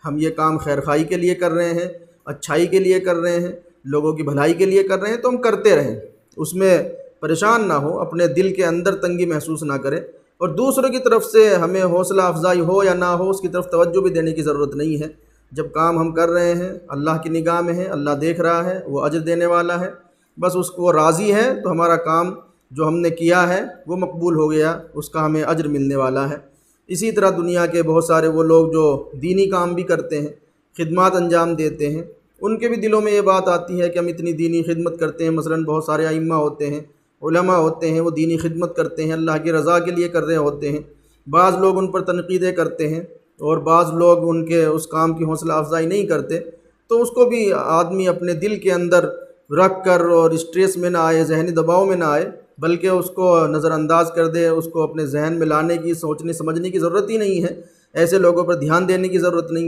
ہم یہ کام خیر خواہی کے لیے کر رہے ہیں، اچھائی کے لیے کر رہے ہیں، لوگوں کی بھلائی کے لیے کر رہے ہیں، تو ہم کرتے رہیں، اس میں پریشان نہ ہو، اپنے دل کے اندر تنگی محسوس نہ کریں، اور دوسروں کی طرف سے ہمیں حوصلہ افزائی ہو یا نہ ہو اس کی طرف توجہ بھی دینے کی ضرورت نہیں ہے۔ جب کام ہم کر رہے ہیں اللہ کی نگاہ میں ہے، اللہ دیکھ رہا ہے، وہ اجر دینے والا ہے، بس اس کو راضی ہے تو ہمارا کام جو ہم نے کیا ہے وہ مقبول ہو گیا، اس کا ہمیں اجر ملنے والا ہے۔ اسی طرح دنیا کے بہت سارے وہ لوگ جو دینی کام بھی کرتے ہیں، خدمات انجام دیتے ہیں، ان کے بھی دلوں میں یہ بات آتی ہے کہ ہم اتنی دینی خدمت کرتے ہیں، مثلا بہت سارے ائمہ ہوتے ہیں، علماء ہوتے ہیں، وہ دینی خدمت کرتے ہیں، اللہ کی رضا کے لیے کر رہے ہوتے ہیں، بعض لوگ ان پر تنقیدیں کرتے ہیں اور بعض لوگ ان کے اس کام کی حوصلہ افزائی نہیں کرتے، تو اس کو بھی آدمی اپنے دل کے اندر رکھ کر اور اسٹریس میں نہ آئے، ذہنی دباؤ میں نہ آئے، بلکہ اس کو نظر انداز کر دے، اس کو اپنے ذہن میں لانے کی، سوچنے سمجھنے کی ضرورت ہی نہیں ہے، ایسے لوگوں پر دھیان دینے کی ضرورت نہیں ہے۔